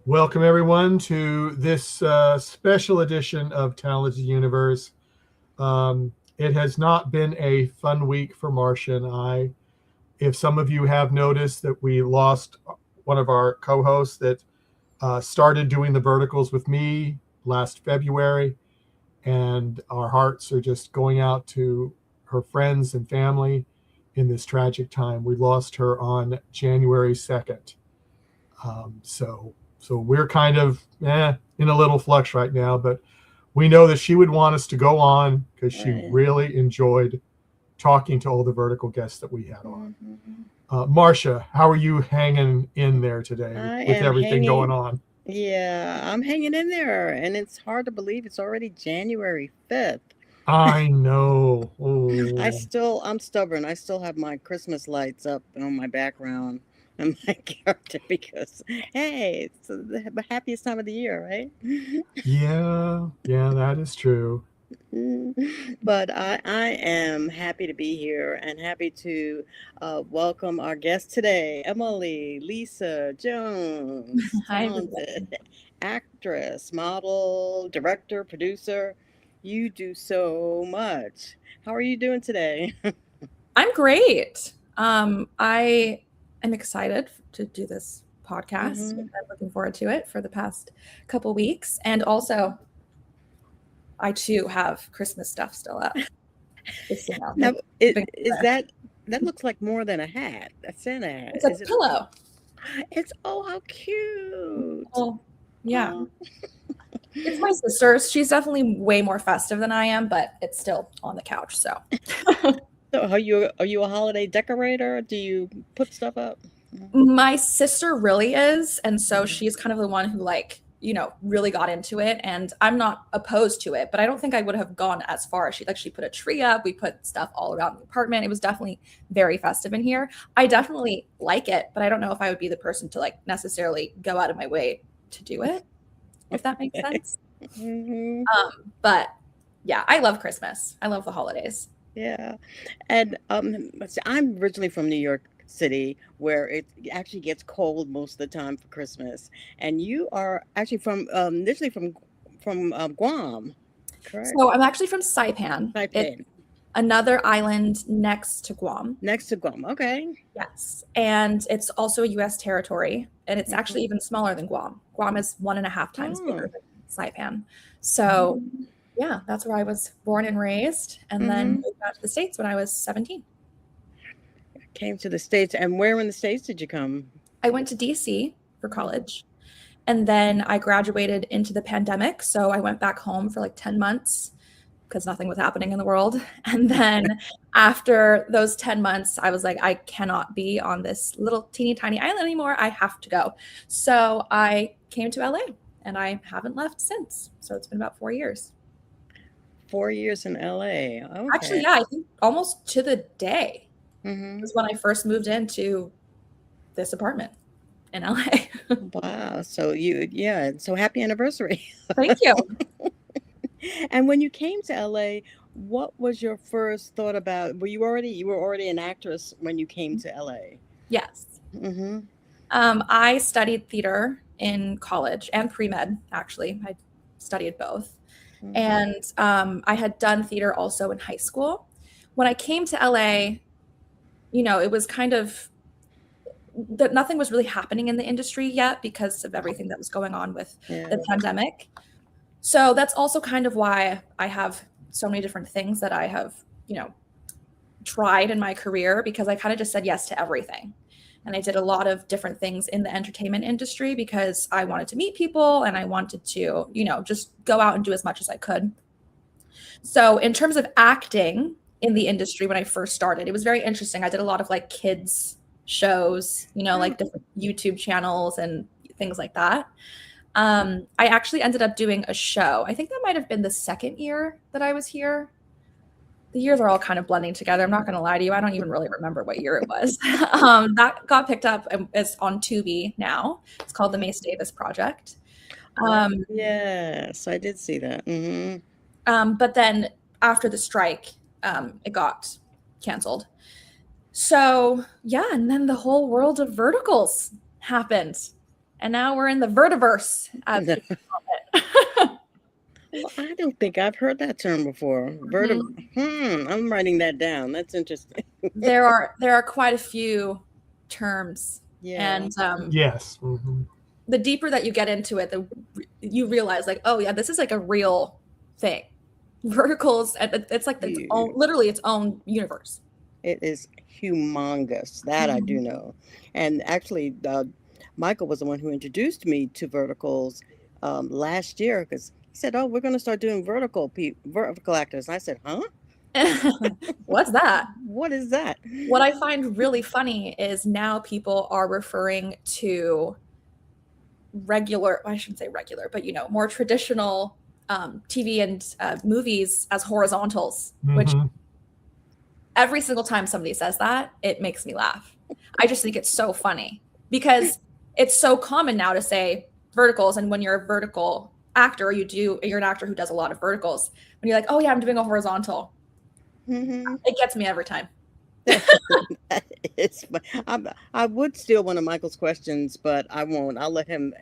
Welcome, everyone, to this special edition of Talented Universe. It has not been a fun week for Marcia and I. If some of you have noticed that we lost one of our co-hosts that started doing the verticals with me last February, and our hearts are just going out to her friends and family in this tragic time. We lost her on January 2nd. So we're kind of in a little flux right now, but we know that she would want us to go on because she really enjoyed talking to all the vertical guests that we had on. Marcia, how are you hanging in there today with everything going on? Yeah, I'm hanging in there, and it's hard to believe it's already January 5th. I know. I'm stubborn. I still have my Christmas lights up on my background and my character because, hey, it's the happiest time of the year, right? Yeah, that is true. But I am happy to be here and happy to welcome our guest today, Emily Lisa Jones, talented actress, model, director, producer. You do so much. How are you doing today? I'm great. I am excited to do this podcast. I'm looking forward to it for the past couple weeks. And also, I too have Christmas stuff still up. Just, you know, now, that looks like more than a hat, a Santa hat. It's a pillow. How cute. Oh, yeah. Oh. It's my sister's. She's definitely way more festive than I am, but it's still on the couch. So, so are you a holiday decorator? Do you put stuff up? My sister really is, and so she's kind of the one who really got into it, and I'm not opposed to it, but I don't think I would have gone as far. She put a tree up, we put stuff all around the apartment. It was definitely very festive in here. I definitely like it, but I don't know if I would be the person to necessarily go out of my way to do it, if that makes sense. But yeah, I love Christmas. I love the holidays. Yeah. And I'm originally from New York City, where it actually gets cold most of the time for Christmas. And you are actually initially from Guam, correct? So I'm actually from Saipan. It's another island next to Guam. Next to Guam, okay. Yes, and it's also a U.S. territory, and it's actually even smaller than Guam. Guam is 1.5 times bigger than Saipan. So yeah, that's where I was born and raised, and then moved out to the States when I was 17. Came to the States, and where in the States did you come? I went to DC for college, and then I graduated into the pandemic, so I went back home for 10 months because nothing was happening in the world. And then after those 10 months, I was like, I cannot be on this little teeny tiny island anymore. I have to go. So I came to LA, and I haven't left since. So it's been about 4 years. 4 years in LA. Okay. Actually, yeah, I think almost to the day. Was when I first moved into this apartment in LA. Wow. So so happy anniversary. Thank you. And when you came to LA, what was your first thought about? You were already an actress when you came to LA? Yes. I studied theater in college and pre-med, actually. I studied both. And I had done theater also in high school. When I came to LA, it was kind of that nothing was really happening in the industry yet because of everything that was going on with the pandemic. So that's also kind of why I have so many different things that I have, tried in my career, because I kind of just said yes to everything. And I did a lot of different things in the entertainment industry because I wanted to meet people and I wanted to, just go out and do as much as I could. So in terms of acting in the industry, when I first started, it was very interesting. I did a lot of kids shows, different YouTube channels and things like that. I actually ended up doing a show. I think that might have been the second year that I was here. The years are all kind of blending together. I'm not going to lie to you. I don't even really remember what year it was. That got picked up and is on Tubi now. It's called the Maid Project. Yes, I did see that. But then after the strike, it got canceled. So yeah, and then the whole world of verticals happened. And now we're in the vertiverse, as people call it. Well, I don't think I've heard that term before. I'm writing that down. That's interesting. There are quite a few terms. Yeah. And Yes. the deeper that you get into it, you realize like, oh yeah, this is like a real thing. Verticals, it's like literally its own universe. It is humongous. That I do know. And actually, Michael was the one who introduced me to verticals last year, because he said, "Oh, we're going to start doing vertical actors." And I said, "Huh? What's that? What is that?" What I find really funny is now people are referring to I shouldn't say regular, but more traditional TV and movies as horizontals, which every single time somebody says that, it makes me laugh. I just think it's so funny because it's so common now to say verticals. And when you're a vertical actor, you're an actor who does a lot of verticals. When you're like, oh yeah, I'm doing a horizontal. It gets me every time. I would steal one of Michael's questions, but I won't. I'll let him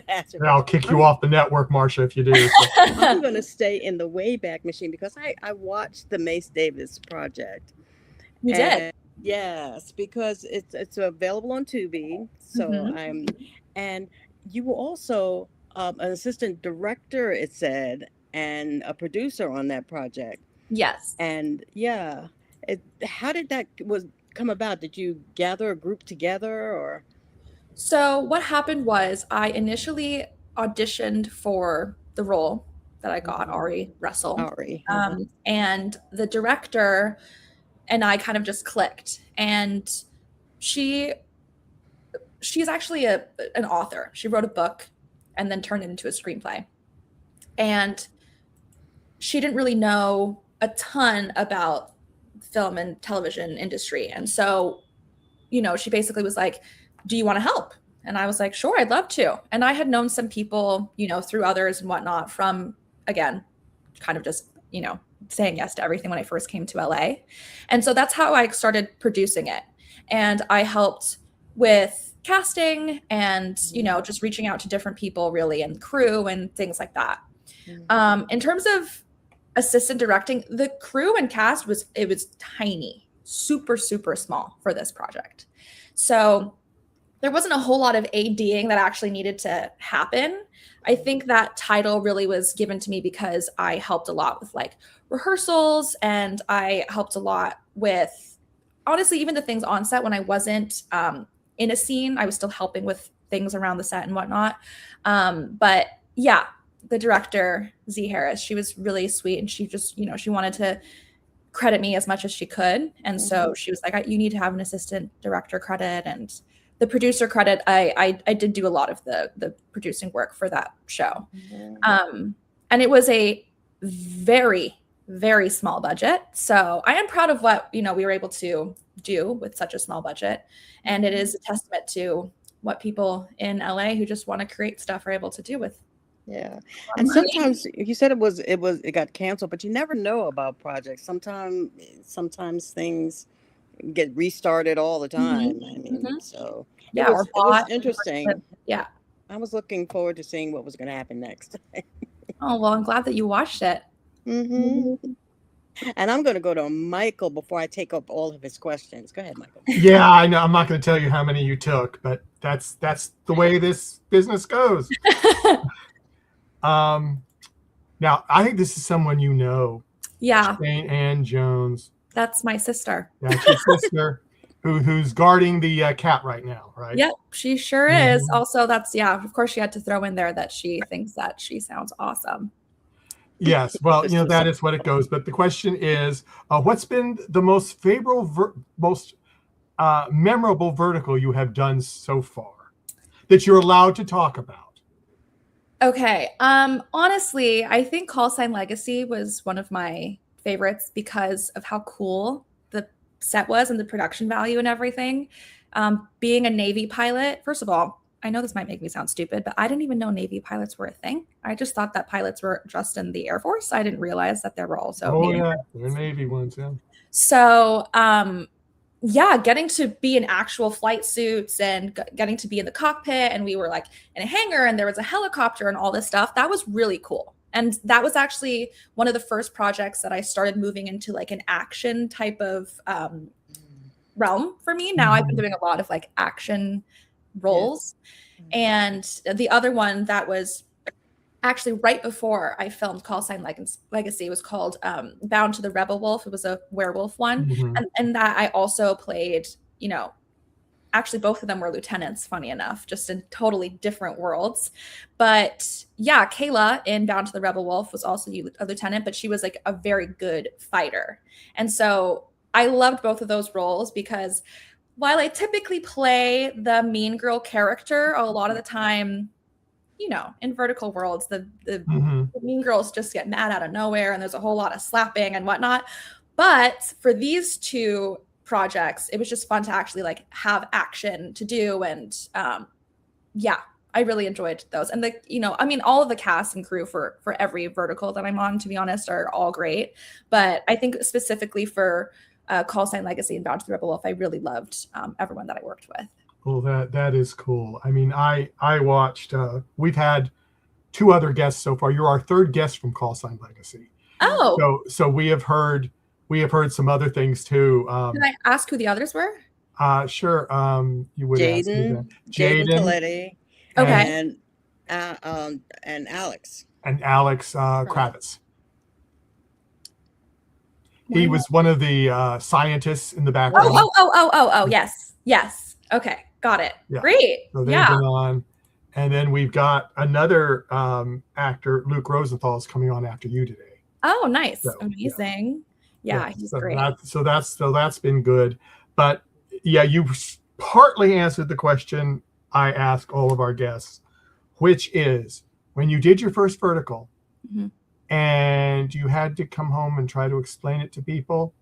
answer. I'll kick you off the network, Marcia, if you do. So. I'm going to stay in the Wayback Machine because I watched the Mace Davis project. You did? Yes, because it's available on Tubi. So and you were also an assistant director, it said, and a producer on that project. Yes. And yeah. How did that come about? Did you gather a group together, or? So what happened was I initially auditioned for the role that I got, Ari Russell. And the director and I kind of just clicked. And she's actually an author. She wrote a book and then turned it into a screenplay. And she didn't really know a ton about film and television industry. And so, she basically was like, do you want to help? And I was like, sure, I'd love to. And I had known some people, through others and whatnot from, again, kind of just, saying yes to everything when I first came to LA. And so that's how I started producing it. And I helped with casting and, just reaching out to different people really, and crew and things like that. In terms of assistant directing, the crew and cast was tiny, super, super small for this project. So there wasn't a whole lot of ADing that actually needed to happen. I think that title really was given to me because I helped a lot with like rehearsals, and I helped a lot with, honestly, even the things on set when I wasn't in a scene. I was still helping with things around the set and whatnot. But yeah, the director, Z Harris, she was really sweet, and she just, she wanted to credit me as much as she could. And so she was like, you need to have an assistant director credit, and the producer credit. I did do a lot of the producing work for that show. And it was a very, very small budget. So I am proud of what, we were able to do with such a small budget. And it is a testament to what people in LA who just want to create stuff are able to do with. Yeah. And sometimes you said it got canceled, but you never know about projects. Sometimes things get restarted all the time. I mean, so yeah, it was interesting. Yeah. I was looking forward to seeing what was going to happen next. Oh, well, I'm glad that you watched it. And I'm going to go to Michael before I take up all of his questions. Go ahead, Michael. Yeah, I know. I'm not going to tell you how many you took, but that's the way this business goes. Now I think this is someone you know. Yeah. Jane Ann Jones. That's my sister. That's your sister who's guarding the cat right now, right? Yep, she sure is. Also, that's, of course she had to throw in there that she thinks that she sounds awesome. Yes, well, that is what it goes. But the question is, what's been the most favorable, most memorable vertical you have done so far that you're allowed to talk about? Okay. Honestly, I think Call Sign Legacy was one of my favorites because of how cool the set was and the production value and everything. Being a Navy pilot, first of all, I know this might make me sound stupid, but I didn't even know Navy pilots were a thing. I just thought that pilots were just in the Air Force. I didn't realize that there were also Navy. They're Navy ones, yeah. So yeah, getting to be in actual flight suits and getting to be in the cockpit, and we were like in a hangar and there was a helicopter and all this stuff, that was really cool. And that was actually one of the first projects that I started moving into like an action type of realm for me. Now I've been doing a lot of like action roles. Yes. And the other one that was actually right before I filmed Call Sign Legacy was called Bound to the Rebel Wolf. It was a werewolf one. And that I also played, you know, actually both of them were lieutenants, funny enough, just in totally different worlds. But yeah, Kayla in Bound to the Rebel Wolf was also a lieutenant, but she was like a very good fighter. And so I loved both of those roles because while I typically play the mean girl character, a lot of the time, you know, in vertical worlds, the mean girls just get mad out of nowhere and there's a whole lot of slapping and whatnot. But for these two projects, it was just fun to actually like have action to do. And yeah, I really enjoyed those. And the, you know, I mean, all of the cast and crew for every vertical that I'm on, to be honest, are all great. But I think specifically for Call Sign Legacy and Bound to the Rebel Wolf, I really loved everyone that I worked with. Well, that is cool. I mean, I watched, we've had 2 other guests so far. You're our 3rd guest from Call Sign Legacy. Oh. So we have heard some other things too. Can I ask who the others were? Sure. You would Jaden Coletti. Okay. And Alex. And Alex Kravitz. He was one of the scientists in the background. Oh, yes. Okay, got it. Yeah. Great. So they've been on. And then we've got another actor, Luke Rosenthal, is coming on after you today. Oh, nice. So, amazing. Yeah, he's great. So that's been good. But yeah, you partly answered the question I ask all of our guests, which is when you did your first vertical and you had to come home and try to explain it to people,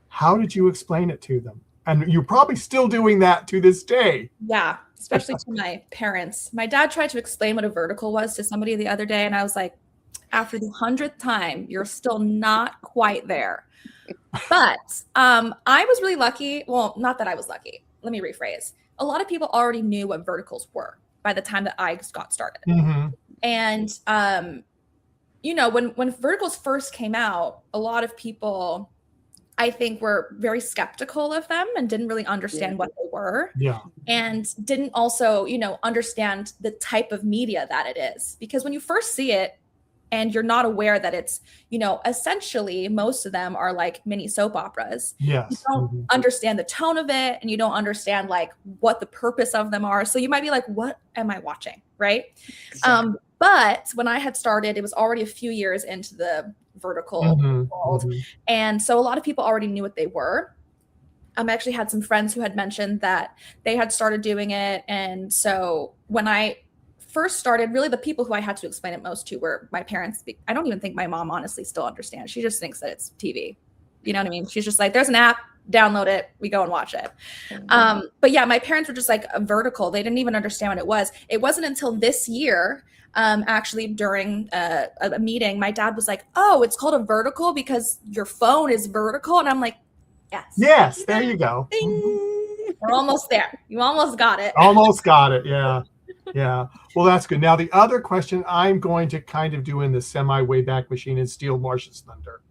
how did you explain it to them? And you're probably still doing that to this day. Yeah, especially to my parents. My dad tried to explain what a vertical was to somebody the other day, and I was like, after the 100th time, you're still not quite there. But I was really lucky. Well, not that I was lucky. Let me rephrase. A lot of people already knew what verticals were by the time that I got started. And, you know, when verticals first came out, a lot of people, I think, were very skeptical of them and didn't really understand what they were. Yeah. And didn't also, you know, understand the type of media that it is. Because when you first see it, and you're not aware that it's, you know, essentially most of them are like mini soap operas. Yes. You don't understand the tone of it, and you don't understand like what the purpose of them are. So you might be like, what am I watching? Right. Exactly. But when I had started, it was already a few years into the vertical world. And so a lot of people already knew what they were. I actually had some friends who had mentioned that they had started doing it. And so when I first started, really the people who I had to explain it most to were my parents. I don't even think my mom honestly still understands. She just thinks that it's TV. You know what I mean? She's just like, there's an app, download it, we go and watch it. But yeah, my parents were just like a vertical. They didn't even understand what it was. It wasn't until this year, actually during a meeting, my dad was like, oh, it's called a vertical because your phone is vertical. And I'm like, yes, there you go. We're almost there. You almost got it. Almost got it. Yeah. Yeah. Well, that's good. Now, the other question I'm going to kind of do in the semi-Wayback Machine and steal Marcia's thunder.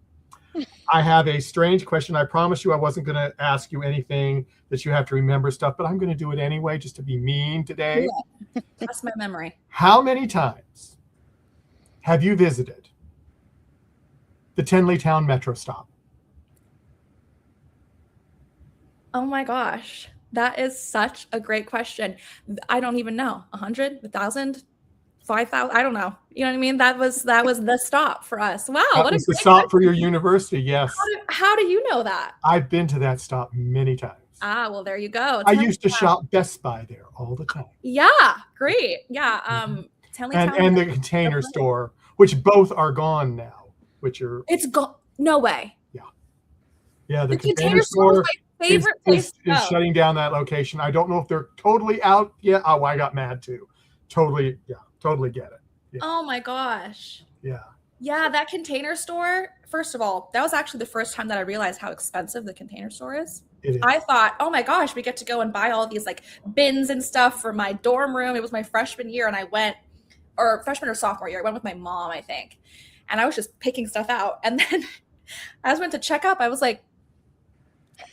I have a strange question. I promised you I wasn't going to ask you anything that you have to remember stuff, but I'm going to do it anyway just to be mean today. Yeah. That's my memory. How many times have you visited the Tenleytown Metro stop? Oh my gosh. That is such a great question. I don't even know. 100, 1,000, 5,000. I don't know. You know what I mean? That was the stop for us. Wow. That was the stop for your university. Yes. How do you know that? I've been to that stop many times. Ah, well, there you go. I used to shop Best Buy there all the time. Yeah. Great. Yeah. And the Container Store, which both are gone now, it's gone. No way. Yeah. Yeah. The Container Store favorite place is shutting down that location. I don't know if they're totally out yet. Oh, I got mad too. Totally get it. Yeah. Oh my gosh. Yeah. Yeah, that Container Store, first of all, that was actually the first time that I realized how expensive the Container Store is. It is. I thought, oh my gosh, we get to go and buy all these like bins and stuff for my dorm room. It was my freshman year and I went, or freshman or sophomore year, I went with my mom, I think. And I was just picking stuff out. And then I went to check up. I was like,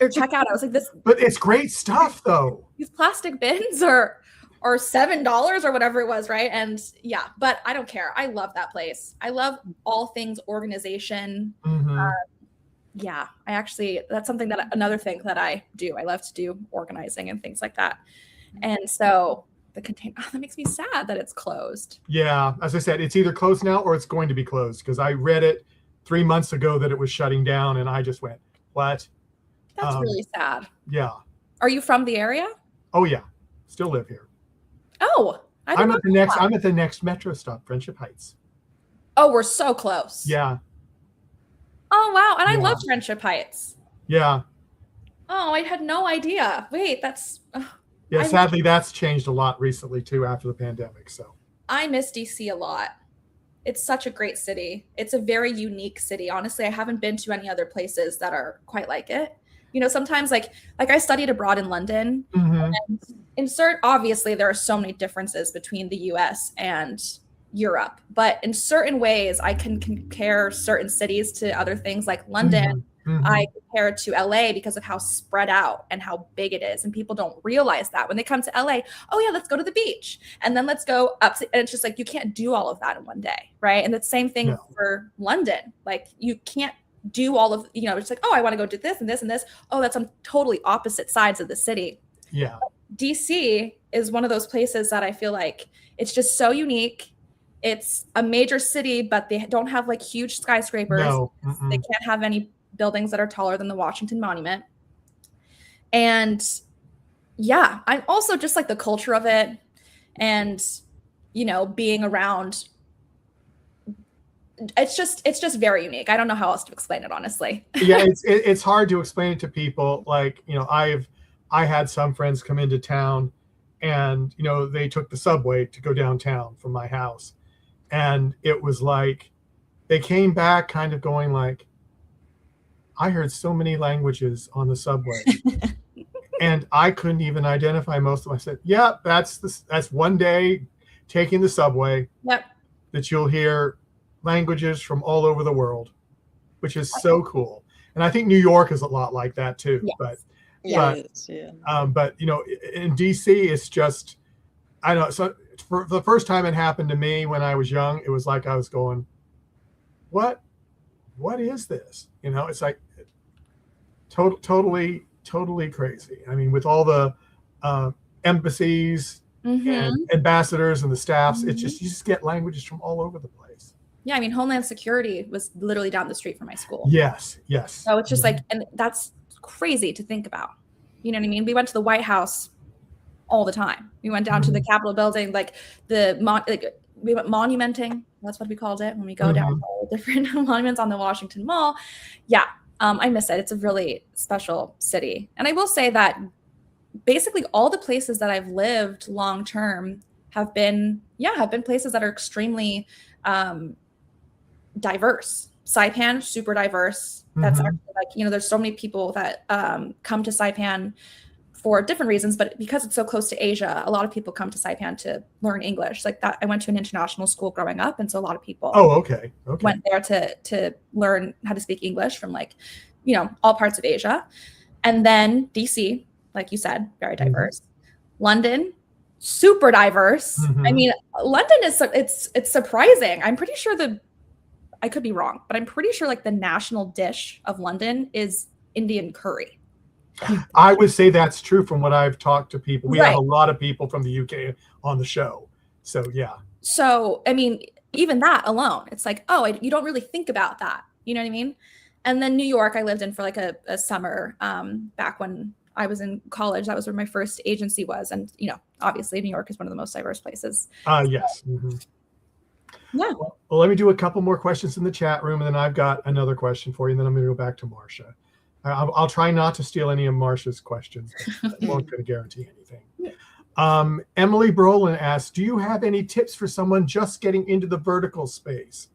or check out. I was like, this. But it's great stuff though. These plastic bins are $7 or whatever it was, right? And yeah, but I don't care. I love that place. I love all things organization. Yeah, I actually, that's something that, another thing that I do. I love to do organizing and things like that. And so the Container, that makes me sad that it's closed. Yeah, as I said, it's either closed now or it's going to be closed, because I read it 3 months ago that it was shutting down and I just went, what? That's really sad. Yeah. Are you from the area? Oh yeah, still live here. Oh, I'm at the next metro stop, Friendship Heights. Oh, we're so close. Yeah. Oh wow, and I love Friendship Heights. Yeah. Oh, I had no idea. Wait, that's. Yeah, sadly, that's changed a lot recently too after the pandemic. So I miss DC a lot. It's such a great city. It's a very unique city. Honestly, I haven't been to any other places that are quite like it. You know, sometimes like I studied abroad in London. And obviously there are so many differences between the US and Europe, but in certain ways I can compare certain cities to other things. Like London, I compare it to LA because of how spread out and how big it is. And people don't realize that when they come to LA, oh yeah, let's go to the beach and then let's go up to, and it's just like, you can't do all of that in one day. Right. And the same thing for London. Like you can't do all of, you know, it's like, oh, I want to go do this and this and this. Oh, that's on totally opposite sides of the city. Yeah. DC is one of those places that I feel like it's just so unique. It's a major city, but they don't have like huge skyscrapers. No. They can't have any buildings that are taller than the Washington Monument. And yeah, I'm also just like the culture of it and, you know, being around. It's just very unique. I don't know how else to explain it, honestly. Yeah, it's hard to explain it to people. Like, you know, I had some friends come into town and, you know, they took the subway to go downtown from my house. And it was like, they came back kind of going like, I heard so many languages on the subway. And I couldn't even identify most of them. I said, yeah, that's one day taking the subway that you'll hear languages from all over the world, which is so cool. And I think New York is a lot like that too. But you know, in DC, it's just, I know. So for the first time it happened to me when I was young, it was like I was going, what is this? You know, it's like totally crazy. I mean, with all the embassies and ambassadors and the staffs, it's just, you just get languages from all over the place. Yeah, I mean, Homeland Security was literally down the street from my school. Yes. So it's just like, and that's crazy to think about. You know what I mean? We went to the White House all the time. We went down to the Capitol building, like we went monumenting. That's what we called it when we go down to all the different monuments on the Washington Mall. Yeah, I miss it. It's a really special city. And I will say that basically all the places that I've lived long term have been places that are extremely diverse. Saipan, super diverse. That's actually like, you know, there's so many people that come to Saipan for different reasons, but because it's so close to Asia, a lot of people come to Saipan to learn English. Like that, I went to an international school growing up, and so a lot of people went there to learn how to speak English from, like, you know, all parts of Asia. And then DC, like you said, very diverse. London, super diverse. I mean, London is, it's surprising. I'm pretty sure I could be wrong, but I'm pretty sure like the national dish of London is Indian curry. I would say that's true from what I've talked to people. We have a lot of people from the UK on the show. So, yeah. So, I mean, even that alone, it's like, oh, you don't really think about that. You know what I mean? And then New York, I lived in for like a summer back when I was in college. That was where my first agency was. And, you know, obviously New York is one of the most diverse places. Yes. Yeah. Well, let me do a couple more questions in the chat room, and then I've got another question for you, and then I'm going to go back to Marcia. I'll try not to steal any of Marcia's questions. I won't going to guarantee anything. Emily Brolin asks, do you have any tips for someone just getting into the vertical space?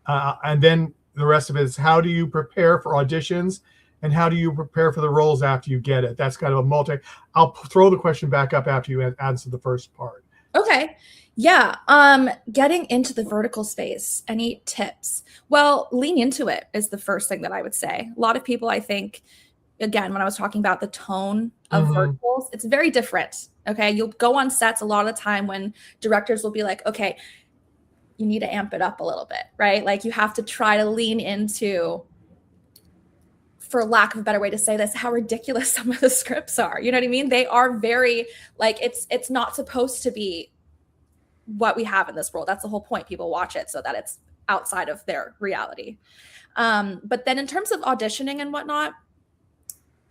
And then the rest of it is how do you prepare for auditions and how do you prepare for the roles after you get it? That's kind of a I'll throw the question back up after you answer the first part. Okay. Yeah. Getting into the vertical space, any tips? Well, lean into it is the first thing that I would say. A lot of people, I think, again, when I was talking about the tone of verticals, it's very different. Okay. You'll go on sets a lot of the time when directors will be like, okay, you need to amp it up a little bit, right? Like you have to try to lean into, for lack of a better way to say this, how ridiculous some of the scripts are. You know what I mean? They are very, like, it's not supposed to be what we have in this world. That's the whole point. People watch it so that it's outside of their reality. But then in terms of auditioning and whatnot,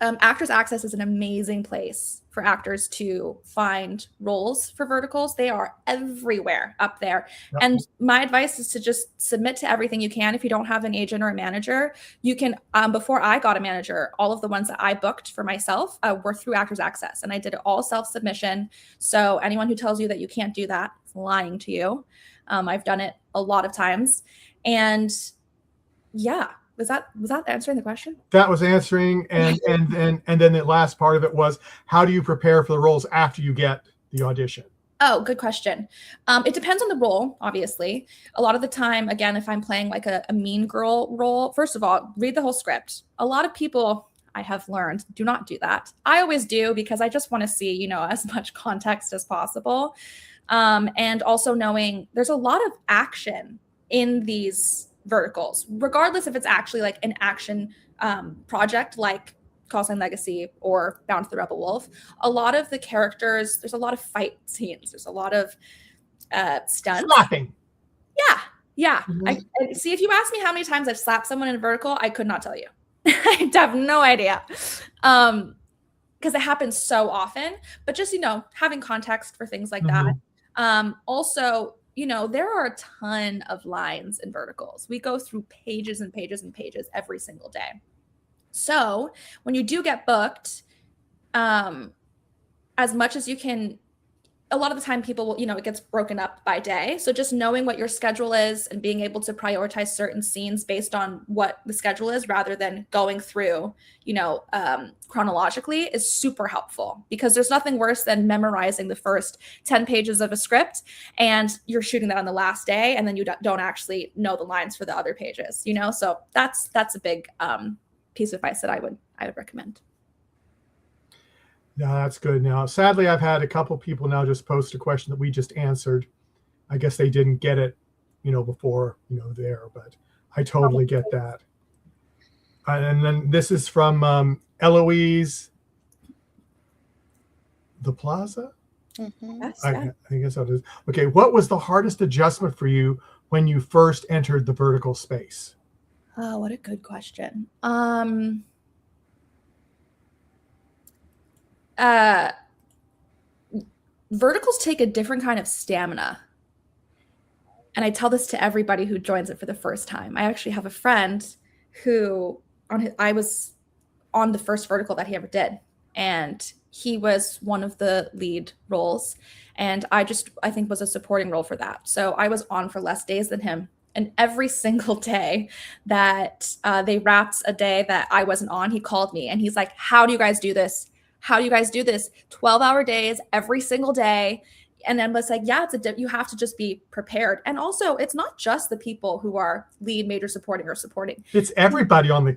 Actors Access is an amazing place for actors to find roles for verticals. They are everywhere up there. Yep. And my advice is to just submit to everything you can. If you don't have an agent or a manager, you can, before I got a manager, all of the ones that I booked for myself were through Actors Access. And I did it all self-submission. So anyone who tells you that you can't do that is lying to you. I've done it a lot of times. And yeah. Was that answering the question? That was answering, and then the last part of it was, how do you prepare for the roles after you get the audition? Oh, good question. It depends on the role, obviously. A lot of the time, again, if I'm playing like a mean girl role, first of all, read the whole script. A lot of people, I have learned, do not do that. I always do because I just want to see, as much context as possible. And also knowing there's a lot of action in these verticals, regardless if it's actually like an action project like Call Sign Legacy or Bound to the Rebel Wolf. A lot of the characters, there's a lot of fight scenes. There's a lot of stunts. Slapping. Yeah. Mm-hmm. I see, if you ask me how many times I've slapped someone in a vertical, I could not tell you. I have no idea. Because it happens so often. But just, having context for things like that. Also, there are a ton of lines in verticals. We go through pages and pages and pages every single day. So when you do get booked, as much as you can, a lot of the time people will, it gets broken up by day. So just knowing what your schedule is and being able to prioritize certain scenes based on what the schedule is rather than going through, chronologically is super helpful, because there's nothing worse than memorizing the first 10 pages of a script and you're shooting that on the last day and then you don't actually know the lines for the other pages, So that's a big piece of advice that I would recommend. Yeah, that's good. Now, sadly, I've had a couple people now just post a question that we just answered. I guess they didn't get it, before, there, but I totally get that. And then this is from Eloise the Plaza. Mm-hmm. I guess that is. Okay, what was the hardest adjustment for you when you first entered the vertical space? Oh, what a good question. Verticals take a different kind of stamina. And I tell this to everybody who joins it for the first time. I actually have a friend who I was on the first vertical that he ever did. And he was one of the lead roles. And I think was a supporting role for that. So I was on for less days than him. And every single day that they wrapped a day that I wasn't on, he called me and he's like, how do you guys do this? How do you guys do this? 12-hour days every single day. And then it's like, yeah, you have to just be prepared. And also, it's not just the people who are lead, major, supporting, or supporting. It's everybody on the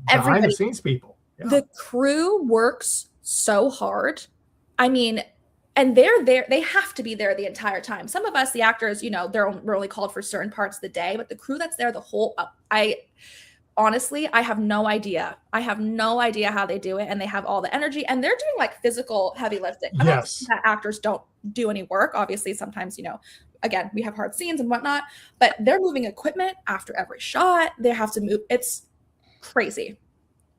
behind the scenes people. Yeah. The crew works so hard. I mean, and they're there. They have to be there the entire time. Some of us, the actors, we're only called for certain parts of the day, but the crew that's there the whole, honestly, I have no idea. I have no idea how they do it. And they have all the energy and they're doing like physical heavy lifting. I'm not saying that actors don't do any work. Obviously, sometimes, again, we have hard scenes and whatnot, but they're moving equipment after every shot. They have to move. It's crazy.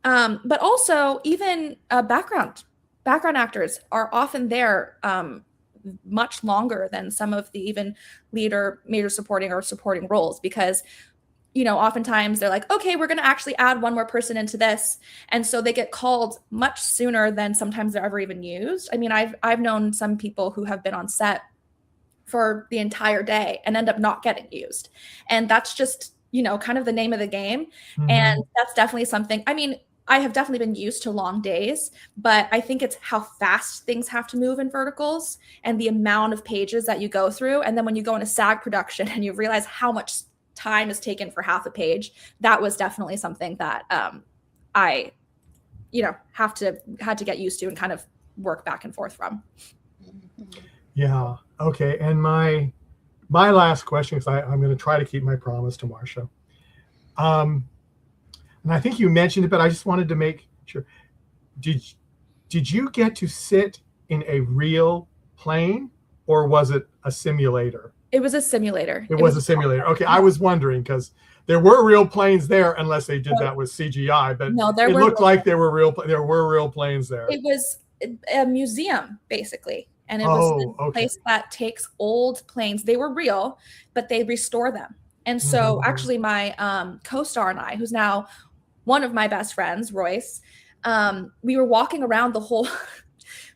But also even background actors are often there much longer than some of the even leader, major supporting or supporting roles, because oftentimes they're like, okay, we're going to actually add one more person into this. And so they get called much sooner than sometimes they're ever even used. I mean, I've known some people who have been on set for the entire day and end up not getting used. And that's just, kind of the name of the game. Mhm. And that's definitely something, I mean, I have definitely been used to long days, but I think it's how fast things have to move in verticals and the amount of pages that you go through. And then when you go into SAG production and you realize how much time is taken for half a page, that was definitely something that I, had to get used to and kind of work back and forth from. Yeah. Okay. And my last question, because I'm going to try to keep my promise to Marcia. And I think you mentioned it, but I just wanted to make sure. Did you get to sit in a real plane, or was it a simulator? It was a simulator. It was a simulator. Okay, I was wondering because there were real planes there, unless they did that with CGI. But no, it looked like there were real planes there. It was a museum basically, and it was a place that takes old planes. They were real, but they restore them. And so, actually, my co-star and I, who's now one of my best friends, Royce, we were walking around the whole.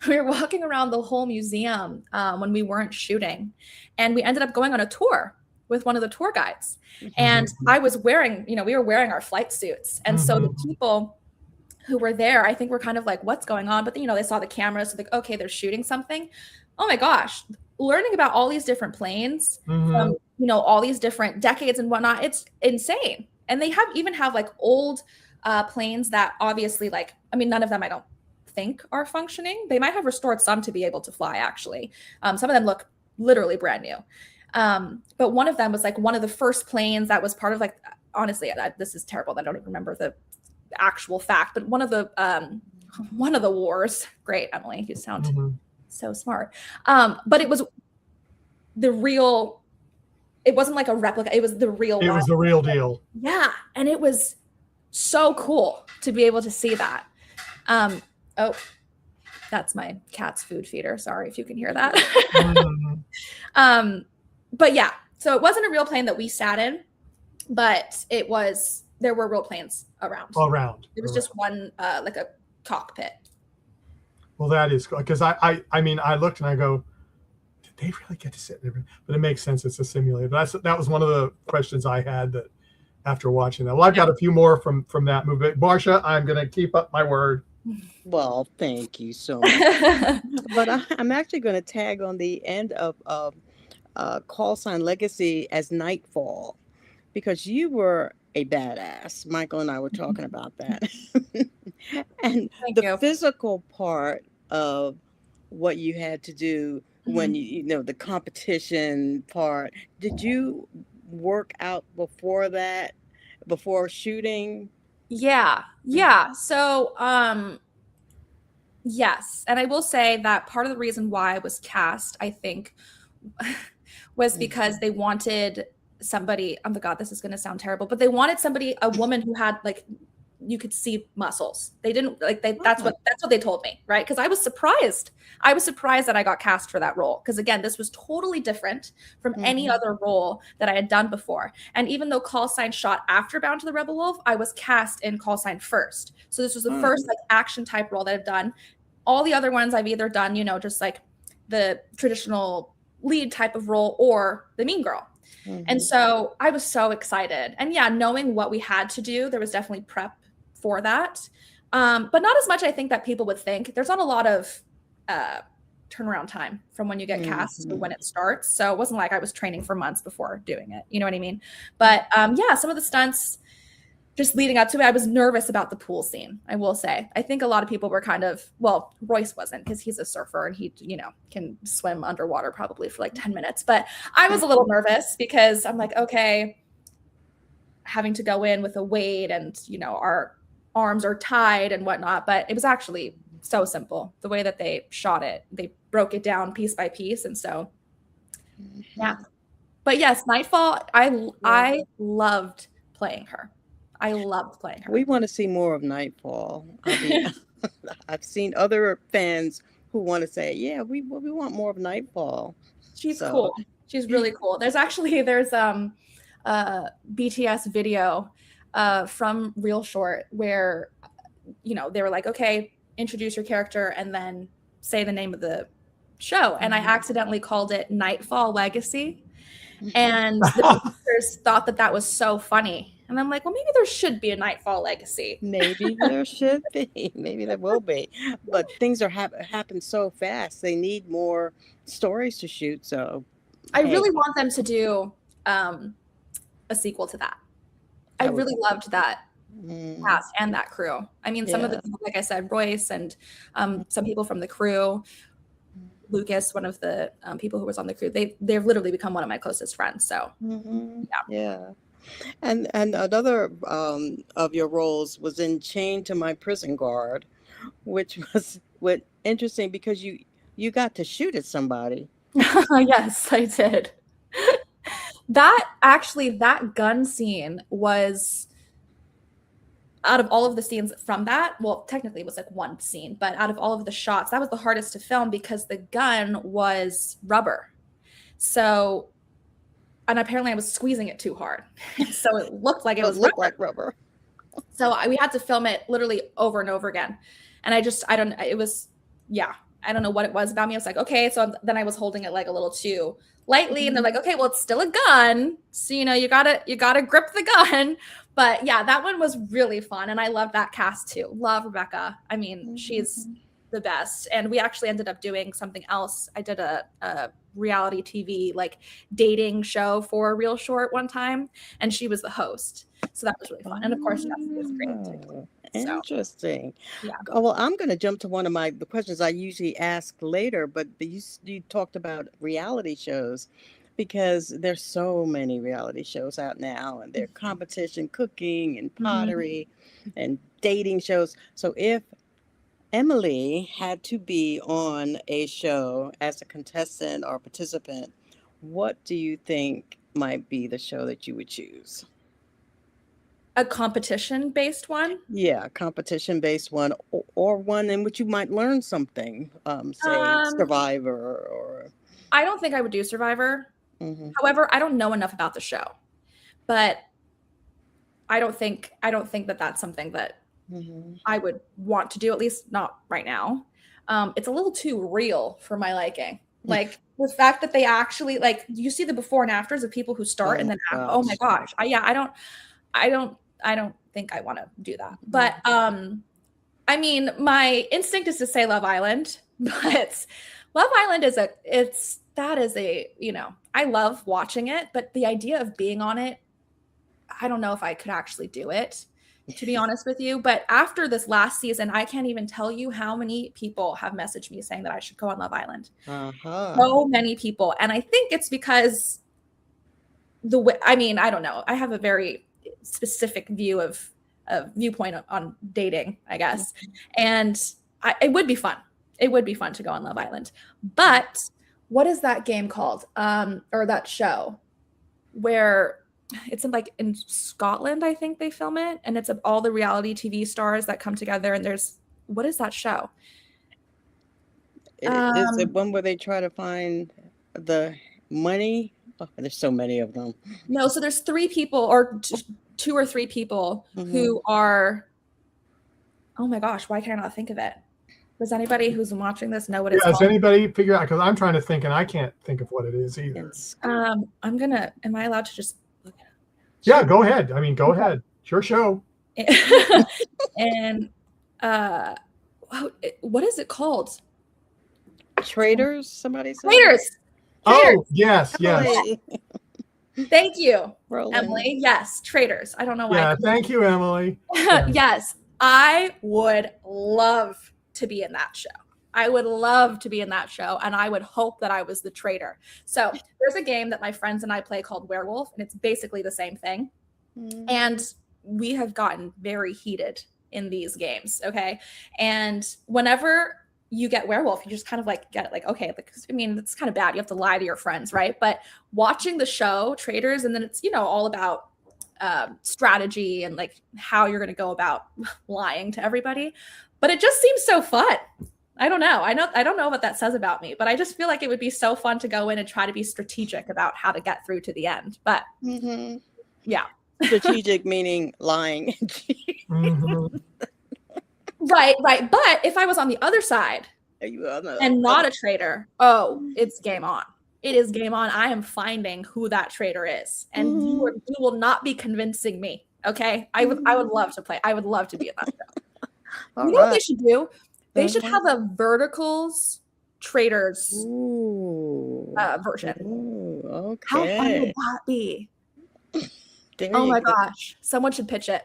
We were walking around the whole museum when we weren't shooting, and we ended up going on a tour with one of the tour guides. And I was wearing, we were wearing our flight suits, and so the people who were there, I think, were kind of like, "What's going on?" But then, they saw the cameras, so like, okay, they're shooting something. Oh my gosh, learning about all these different planes from all these different decades and whatnot, it's insane. And they even have like old planes that obviously, like, I mean, none of them I don't think are functioning. They might have restored some to be able to fly, actually. Some of them look literally brand new. But one of them was like one of the first planes that was part of, like, honestly, this is terrible. I don't even remember the actual fact, but one of the wars. Great, Emily, you sound so smart. But it was the real. It wasn't like a replica. It was the real one. It was the real deal. Yeah. And it was so cool to be able to see that. Oh, that's my cat's food feeder. Sorry if you can hear that. But yeah, so it wasn't a real plane that we sat in, but there were real planes around. It was just one, like a cockpit. Well, that is, because I mean, I looked and I go, did they really get to sit there? But it makes sense. It's a simulator. That was one of the questions I had that after watching that. Well, I've got a few more from that movie. Marcia, I'm going to keep up my word. Well, thank you so much. But I'm actually going to tag on the end of Call Sign Legacy as Nightfall, because you were a badass. Michael and I were talking about that. And the physical part of what you had to do when the competition part, did you work out before shooting? Yeah. So, yes. And I will say that part of the reason why I was cast, I think, was because they wanted somebody, oh my God, this is going to sound terrible, but they wanted a woman who had, like, you could see muscles. They didn't that's what they told me. Right. Cause I was surprised that I got cast for that role. Cause again, this was totally different from any other role that I had done before. And even though Call Sign shot after Bound to the Rebel Wolf, I was cast in Call Sign first. So this was the first, like, action type role that I've done. All the other ones I've either done, just like the traditional lead type of role or the mean girl. And so I was so excited. And yeah, knowing what we had to do, there was definitely prep for that. But not as much, I think, that people would think. There's not a lot of turnaround time from when you get cast to when it starts. So it wasn't like I was training for months before doing it. You know what I mean? But yeah, some of the stunts just leading up to it, I was nervous about the pool scene, I will say. I think a lot of people were kind of, well, Royce wasn't, because he's a surfer and he, can swim underwater probably for like 10 minutes. But I was a little nervous because I'm like, okay, having to go in with a weight and, our arms are tied and whatnot. But it was actually so simple. The way that they shot it, they broke it down piece by piece. And so, yeah. But yes, Nightfall, I loved playing her. We want to see more of Nightfall. I've seen other fans who want to say, yeah, we want more of Nightfall. She's cool. She's really cool. There's a BTS video from Real Short where, they were like, okay, introduce your character and then say the name of the show, and I accidentally called it Nightfall Legacy. And the producers thought that was so funny. And I'm like, well, maybe there should be a Nightfall Legacy. Maybe there should be. Maybe there will be. But things are happen so fast. They need more stories to shoot. So I really want them to do a sequel to that. I really loved that cast and that crew. I mean, some of the people, like I said, Royce and some people from the crew, Lucas, one of the people who was on the crew, they've literally become one of my closest friends. So yeah. And another of your roles was in Chained to My Prison Guard, which was interesting because you got to shoot at somebody. Yes, I did. That gun scene was, out of all of the scenes from that, well, technically it was like one scene, but out of all of the shots, that was the hardest to film because the gun was rubber. So, and apparently I was squeezing it too hard. So it looked like it looked like rubber. So we had to film it literally over and over again. And I don't know what it was about me. I was like, okay. So then I was holding it like a little too lightly, and they're like, okay, well, it's still a gun. So, you gotta grip the gun. But yeah, that one was really fun. And I love that cast too. Love Rebecca. I mean, she's the best. And we actually ended up doing something else. I did a reality TV like dating show for Real Short one time, and she was the host. So that was really fun. And of course, Jessica was great too. Interesting. Yeah. Well, I'm going to jump to one of the questions I usually ask later, but you talked about reality shows, because there's so many reality shows out now, and they're competition cooking and pottery and dating shows. So if Emily had to be on a show as a contestant or participant, what do you think might be the show that you would choose? A competition-based one? Yeah, competition-based one, or one in which you might learn something, say Survivor or... I don't think I would do Survivor. However, I don't know enough about the show, but I don't think that that's something that I would want to do, at least not right now. It's a little too real for my liking. Like the fact that they actually, like, you see the before and afters of people who start and then, oh my gosh. I don't think I want to do that. But I mean, my instinct is to say Love Island, but Love Island is I love watching it, but the idea of being on it, I don't know if I could actually do it, to be honest with you. But after this last season, I can't even tell you how many people have messaged me saying that I should go on Love Island. So many people. And I think it's because I don't know. I have a very specific viewpoint on dating, I guess. And it would be fun. It would be fun to go on Love Island. But what is that game called? Or that show where it's in Scotland, I think they film it. And it's all the reality TV stars that come together. And what is that show? Is it one where they try to find the money? Oh, there's so many of them. No, so there's 3 people or 2 or 3 people who are, oh my gosh, why can I not think of it? Does anybody who's watching this know what it's called? Does anybody figure out? Because I'm trying to think and I can't think of what it is either. Am I allowed to just look it up? Yeah, go ahead. I mean, go ahead. Your show. And what is it called? Traitors, somebody said? Traitors. Oh, yes. Thank you, Roland. Emily. Yes, Traitors. I don't know why. Yeah, thank you, Emily. Yes, I would love to be in that show. I would love to be in that show, and I would hope that I was the traitor. So there's a game that my friends and I play called Werewolf, and it's basically the same thing. And we have gotten very heated in these games, okay? And whenever you get werewolf, you just kind of get it, okay, I mean, it's kind of bad. You have to lie to your friends, right? But watching the show Traitors, and then it's, all about strategy and how you're going to go about lying to everybody. But it just seems so fun. I don't know. I don't know what that says about me, but I just feel like it would be so fun to go in and try to be strategic about how to get through to the end. But yeah. Strategic meaning lying. Right. But if I was on the other side and not a traitor, oh, it's game on. It is game on. I am finding who that traitor is, and you will not be convincing me. Okay, I would love to play. I would love to be in that show. You know what they should do? They should have a Verticals Traitors version. Ooh, okay. How fun would that be? Oh my gosh. Someone should pitch it.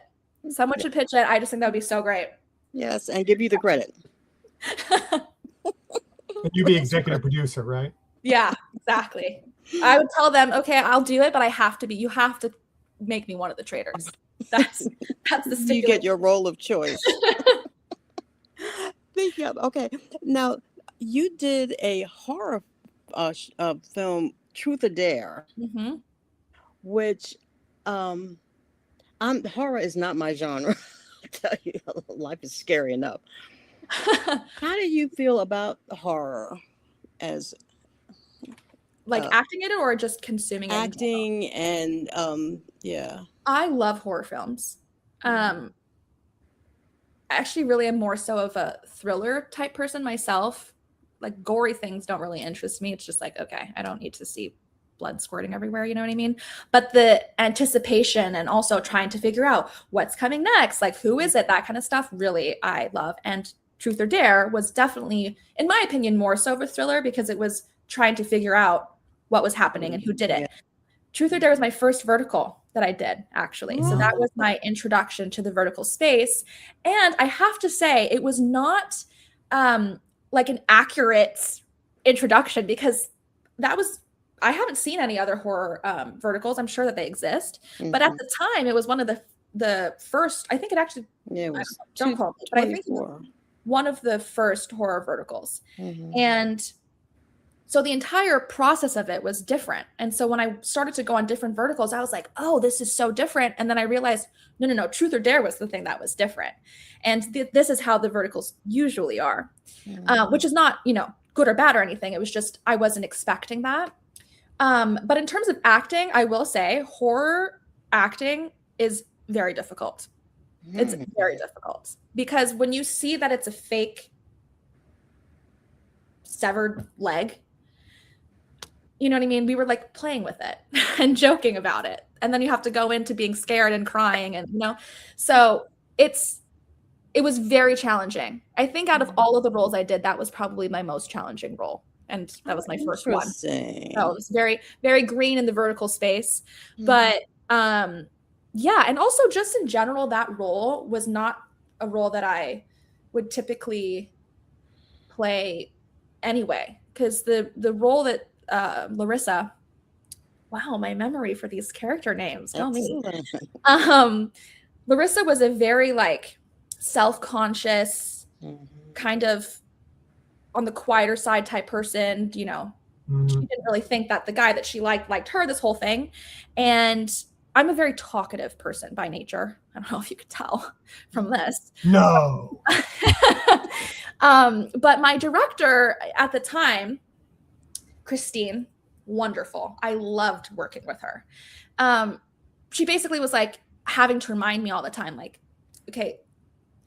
Someone should pitch it. I just think that would be so great. Yes, and give you the credit. You be executive producer, right? Yeah, exactly. I would tell them, okay, I'll do it, but you have to make me one of the traitors. That's the stipulation. You get your role of choice. Okay. Now, you did a horror film, Truth or Dare, which horror is not my genre. I tell you, life is scary enough. How do you feel about horror as acting it or just consuming it? Acting and yeah. I love horror films. Actually really am more so of a thriller type person myself. Like gory things don't really interest me. It's just like, okay, I don't need to see blood squirting everywhere, you know what I mean? But the anticipation and also trying to figure out what's coming next, like who is it, that kind of stuff, really I love. And Truth or Dare was definitely, in my opinion, more so of a thriller because it was trying to figure out what was happening and who did it. Yeah. Truth or Dare was my first vertical that I did, actually. So that was my introduction to the vertical space. And I have to say, it was not like an accurate introduction because I haven't seen any other horror verticals. I'm sure that they exist. But at the time, it was one of the first, I think it actually, don't quote me, but I think it was one of the first horror verticals. And so the entire process of it was different. And so when I started to go on different verticals, I was like, oh, this is so different. And then I realized, no, Truth or Dare was the thing that was different. And this is how the verticals usually are, which is not, good or bad or anything. It was just, I wasn't expecting that. But in terms of acting, I will say horror acting is very difficult. It's very difficult because when you see that it's a fake severed leg, you know what I mean? We were like playing with it and joking about it. And then you have to go into being scared and crying and, so it was very challenging. I think out of all of the roles I did, that was probably my most challenging role. And that was my first one. So it was very, very green in the vertical space. But yeah. And also just in general, that role was not a role that I would typically play anyway. Because the role that Larissa, wow, my memory for these character names. Tell me. Larissa was a very self-conscious, kind of on the quieter side type person. She didn't really think that the guy that she liked her, this whole thing. And I'm a very talkative person by nature. I don't know if you could tell from this. No. But my director at the time, Christine, wonderful. I loved working with her. She basically was having to remind me all the time, okay,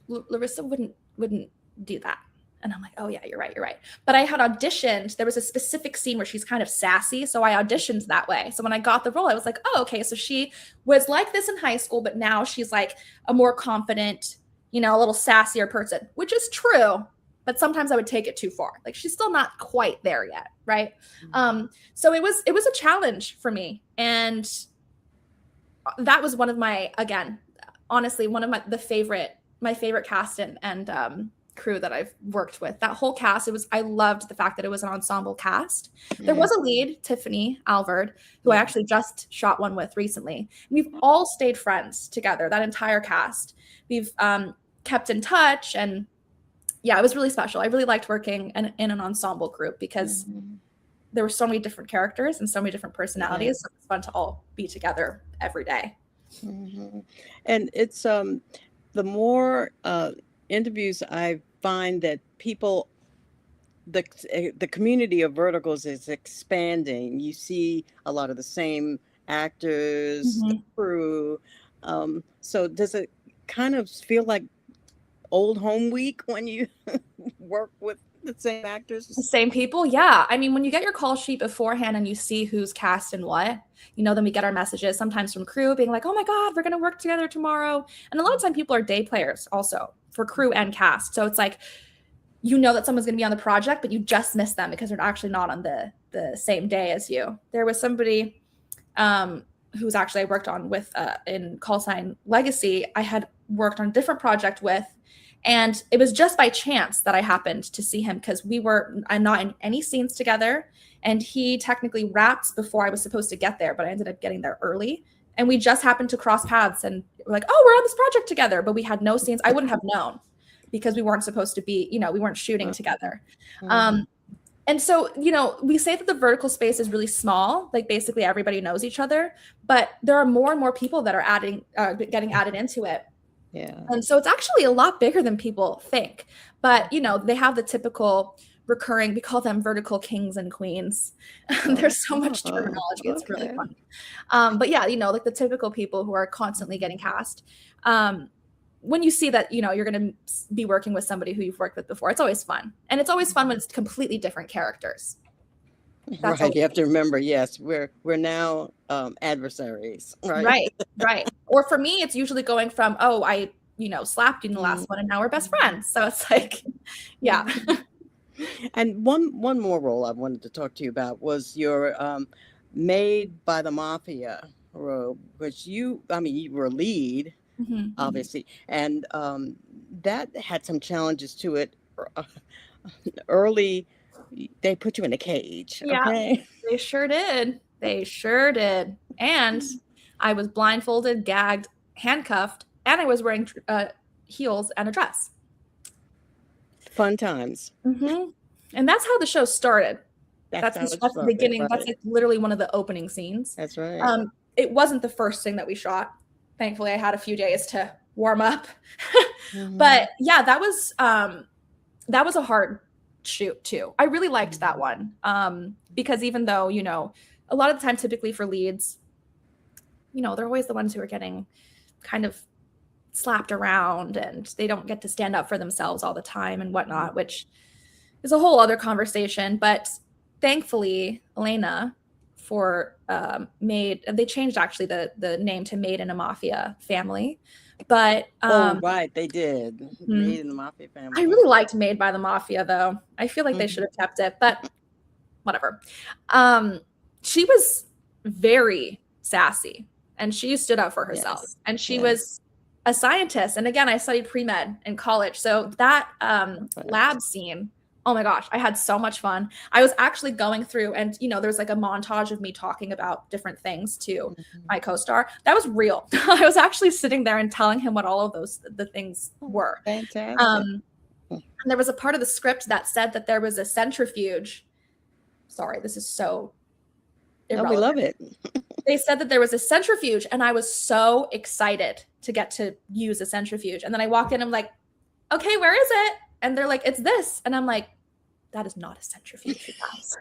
Larissa wouldn't do that. And I'm like, oh yeah, you're right. But I had auditioned. There was a specific scene where she's kind of sassy. So I auditioned that way. So when I got the role, I was like, oh, okay. So she was like this in high school, but now she's like a more confident, a little sassier person, which is true. But sometimes I would take it too far. She's still not quite there yet. Right. So it was a challenge for me. And that was one of my, again, honestly, one of my favorite cast and crew that I've worked with. That whole cast, I loved the fact that it was an ensemble cast. There was a lead, Tiffany Alvord, who I actually just shot one with recently. We've all stayed friends together, that entire cast. We've kept in touch, and yeah, it was really special. I really liked working in an ensemble group because there were so many different characters and so many different personalities. So it's fun to all be together every day. And it's the more interviews I find that people, the community of verticals is expanding. You see a lot of the same actors, the crew. So does it kind of feel like old home week when you work with The same actors? The same people? Yeah. I mean, when you get your call sheet beforehand and you see who's cast and what, then we get our messages sometimes from crew being like, oh my God, we're going to work together tomorrow. And a lot of time people are day players also for crew and cast. So it's like, that someone's going to be on the project, but you just miss them because they're actually not on the same day as you. There was somebody who's actually I worked on with in Call Sign Legacy. I had worked on a different project with, and it was just by chance that I happened to see him because we were not in any scenes together. And he technically wrapped before I was supposed to get there, but I ended up getting there early. And we just happened to cross paths and we're like, oh, we're on this project together. But we had no scenes. I wouldn't have known because we weren't supposed to be, we weren't shooting together. And so, we say that the vertical space is really small, like basically everybody knows each other, but there are more and more people that are getting added into it. Yeah. And so it's actually a lot bigger than people think. But, they have the typical recurring, we call them vertical kings and queens. There's so much terminology. It's really fun. But yeah, like the typical people who are constantly getting cast. When you see that, you're going to be working with somebody who you've worked with before, it's always fun. And it's always fun when it's completely different characters. That's right. You have to remember, yes, we're now adversaries. Right. Or for me, it's usually going from, oh, I, slapped you in the last one and now we're best friends. So it's like, yeah. And one more role I wanted to talk to you about was your Maid by the Mafia role, which you were a lead. Obviously, and that had some challenges to it. Early, they put you in a cage. Yeah, okay? They sure did. And I was blindfolded, gagged, handcuffed, and I was wearing heels and a dress. Fun times. And that's how the show started. That's the beginning. Right. That's like literally one of the opening scenes. That's right. It wasn't the first thing that we shot. Thankfully, I had a few days to warm up. But yeah, that was a hard shoot too. I really liked that one because even though, a lot of the time, typically for leads, they're always the ones who are getting kind of slapped around and they don't get to stand up for themselves all the time and whatnot, which is a whole other conversation. But thankfully, Elena, for Maid, they changed actually the name to Maid in a Mafia family, but right, they did. Maid in the Mafia family. I really liked Maid by the Mafia though. I feel like they should have kept it, but whatever. She was very sassy and she stood up for herself. Yes. And she was a scientist. And again, I studied pre-med in college, so that lab scene, oh my gosh, I had so much fun. I was actually going through and, there's like a montage of me talking about different things to my co-star. That was real. I was actually sitting there and telling him what all of the things were. Fantastic. And there was a part of the script that said that there was a centrifuge. Sorry, this is so irrelevant. We love it. They said that there was a centrifuge and I was so excited to get to use a centrifuge. And then I walked in and I'm like, okay, where is it? And they're like, it's this. And I'm like, that is not a centrifuge, you guys.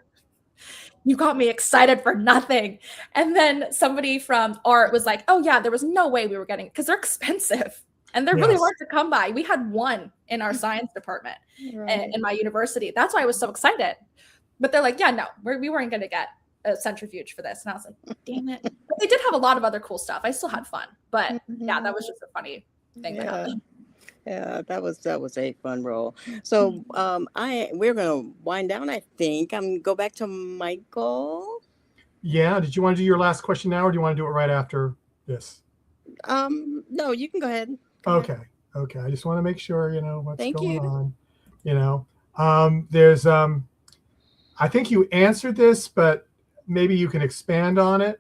You got me excited for nothing. And then somebody from art was like, oh yeah, there was no way we were getting it because they're expensive. And they're really hard to come by. We had one in our science department in my university. That's why I was so excited. But they're like, yeah, no, we weren't going to get a centrifuge for this. And I was like, damn it. But they did have a lot of other cool stuff. I still had fun. But yeah, that was just a funny thing that happened. Yeah, that was a fun role. So we're gonna wind down. I think I'm go back to Michael. Yeah. Did you want to do your last question now, or do you want to do it right after this? No, you can go ahead. Okay. I just want to make sure what's going on. There's I think you answered this, but maybe you can expand on it.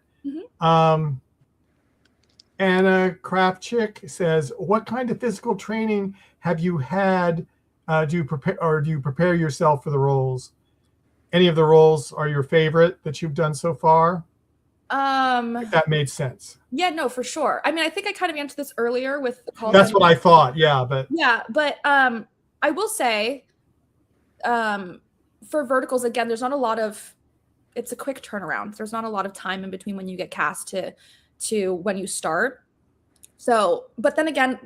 Anna Kravchik says, what kind of physical training have you had? Do you prepare yourself for the roles? Any of the roles are your favorite that you've done so far? If that made sense. Yeah, no, for sure. I mean, I think I kind of answered this earlier with the call. That's what I thought. Yeah, but I will say, for verticals, again, there's not a lot of, it's a quick turnaround. There's not a lot of time in between when you get cast to when you start. So, but then again,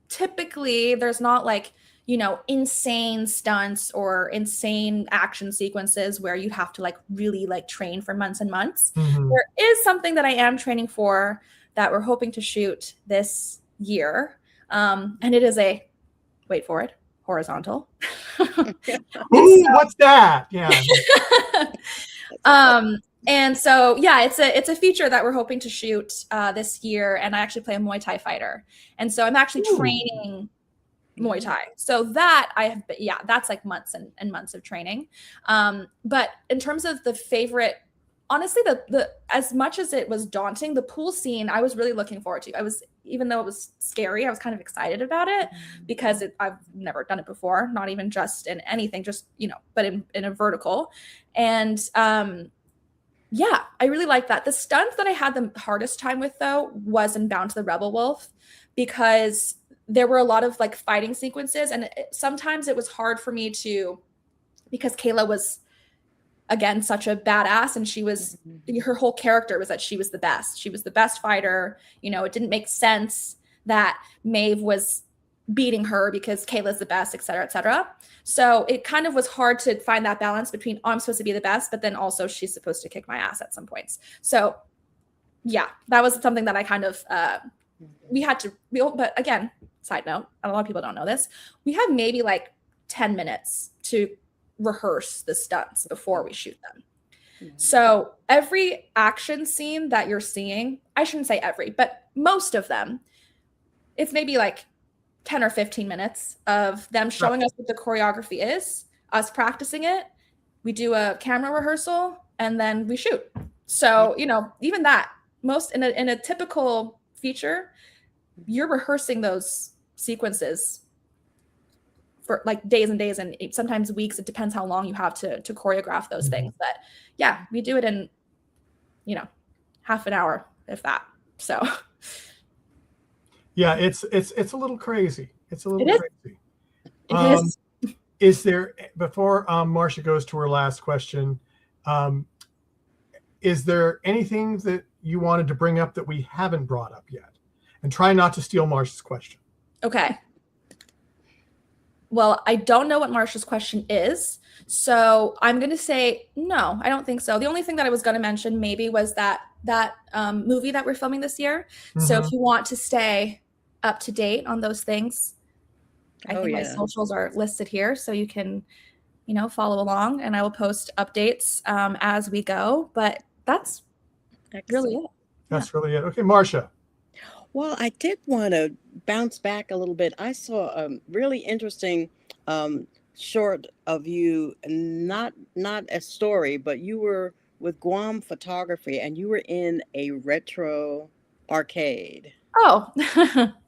typically there's not like, insane stunts or insane action sequences where you have to like really like train for months and months. There is something that I am training for that we're hoping to shoot this year. And it is wait for it, horizontal. Ooh, what's that? Yeah. And so, yeah, it's a feature that we're hoping to shoot this year. And I actually play a Muay Thai fighter. And so I'm actually training Muay Thai. So that that's like months and months of training. But in terms of the favorite, honestly, the as much as it was daunting, the pool scene, I was really looking forward to. Even though it was scary, I was kind of excited about it because I've never done it before, not even just in anything, just, but in a vertical. And yeah, I really like that. The stunts that I had the hardest time with, though, was in Bound to the Rebel Wolf, because there were a lot of like fighting sequences. And sometimes it was hard for me because Kayla was, again, such a badass. And her whole character was that she was the best. She was the best fighter. It didn't make sense that Maeve was beating her because Kayla's the best, et cetera, et cetera. So it kind of was hard to find that balance between, I'm supposed to be the best, but then also she's supposed to kick my ass at some points. So yeah, that was something that I kind of, but again, side note, a lot of people don't know this. We have maybe like 10 minutes to rehearse the stunts before we shoot them. So every action scene that you're seeing, I shouldn't say every, but most of them, it's maybe like 10 or 15 minutes of them showing us what the choreography is, us practicing it. We do a camera rehearsal and then we shoot. So, even that, in a typical feature, you're rehearsing those sequences for like days and days and sometimes weeks. It depends how long you have to choreograph those things. But yeah, we do it in, half an hour, if that. So yeah, it's a little crazy. It's a little crazy. It is. Is there, before Marcia goes to her last question, is there anything that you wanted to bring up that we haven't brought up yet? And try not to steal Marcia's question. Okay. Well, I don't know what Marcia's question is, so I'm going to say no, I don't think so. The only thing that I was going to mention maybe was that movie that we're filming this year. So if you want to stay up to date on those things, I think my socials are listed here, so you can, follow along, and I will post updates as we go. But that's really it. That's really it. Okay, Marcia. Well, I did want to bounce back a little bit. I saw a really interesting short of you, not a story, but you were with Guam Photography and you were in a retro arcade. Oh,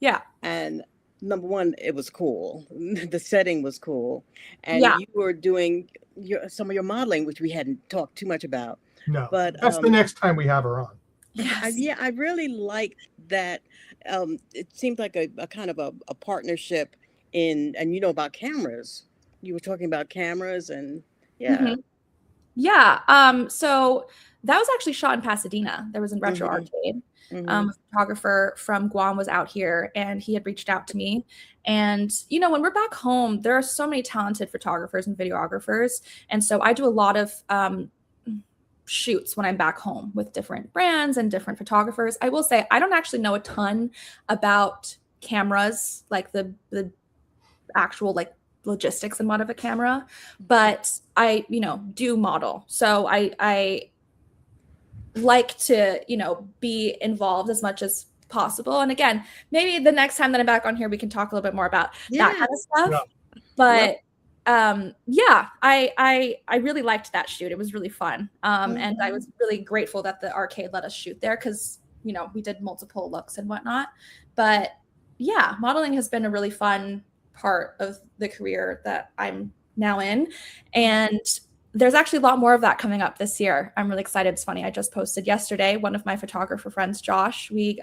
yeah. And number one, it was cool. The setting was cool. And you were doing some of your modeling, which we hadn't talked too much about. No, but that's the next time we have her on. Yes. I really liked that. It seemed like a kind of a partnership and about cameras. You were talking about cameras and so that was actually shot in Pasadena. There was a retro arcade. A photographer from Guam was out here and he had reached out to me. And, when we're back home, there are so many talented photographers and videographers. And so I do a lot of shoots when I'm back home with different brands and different photographers. I will say I don't actually know a ton about cameras, like the actual like logistics and what of a camera, but I do model. So I like to be involved as much as possible. And again, maybe the next time that I'm back on here we can talk a little bit more about that kind of stuff. But I really liked that shoot. It was really fun. And I was really grateful that the arcade let us shoot there because, we did multiple looks and whatnot. But yeah, modeling has been a really fun part of the career that I'm now in. And there's actually a lot more of that coming up this year. I'm really excited. It's funny. I just posted yesterday, one of my photographer friends, Josh, we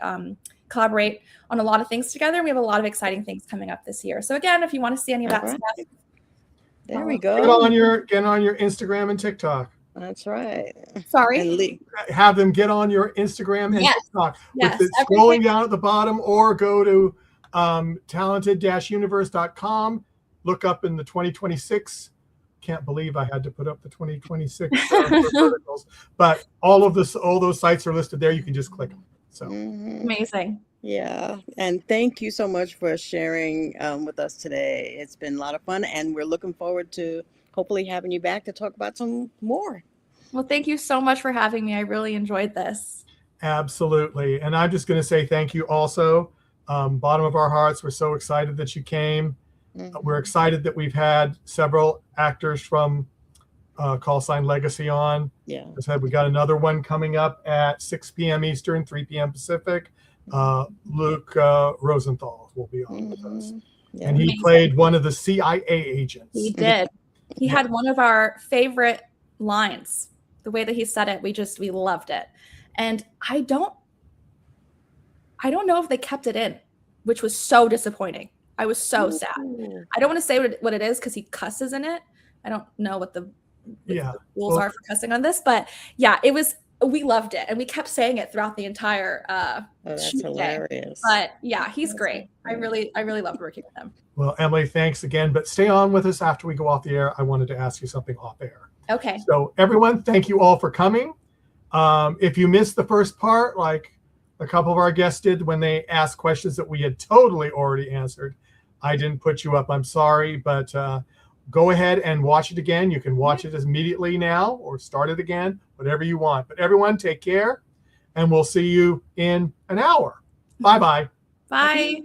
collaborate on a lot of things together. And we have a lot of exciting things coming up this year. So again, if you want to see any of that stuff, there we go. Get on your Instagram and TikTok. That's right. Sorry. Have them get on your Instagram and TikTok. Yes. With it scrolling down at the bottom, or go to talented-universe.com look up in the 2026. Can't believe I had to put up the 2026 verticals, but all those sites are listed there. You can just click them. So amazing. Yeah, and thank you so much for sharing with us today. It's been a lot of fun, and we're looking forward to hopefully having you back to talk about some more. Well, thank you so much for having me. I really enjoyed this. Absolutely. And I'm just going to say thank you also. Bottom of our hearts, we're so excited that you came. We're excited that we've had several actors from Call Sign Legacy on. Yeah. As I said, we got another one coming up at 6 p.m. Eastern, 3 p.m. Pacific. Luke Rosenthal will be on with us. Yeah. And he played one of the CIA agents. He did. He had one of our favorite lines. The way that he said it, we loved it. And I don't know if they kept it in, which was so disappointing. I was so sad. I don't want to say what it is because he cusses in it. I don't know what the rules are for cussing on this, but yeah, we loved it, and we kept saying it throughout the entire that's hilarious. But yeah, he's great. I really loved working with him. Well, Emily, thanks again, but stay on with us after we go off the air. I wanted to ask you something off air. Okay. So everyone, thank you all for coming. If you missed the first part, like a couple of our guests did when they asked questions that we had totally already answered, I didn't put you up. I'm sorry, but go ahead and watch it again. You can watch it immediately now or start it again, whatever you want. But everyone, take care, and we'll see you in an hour. Bye-bye. Bye.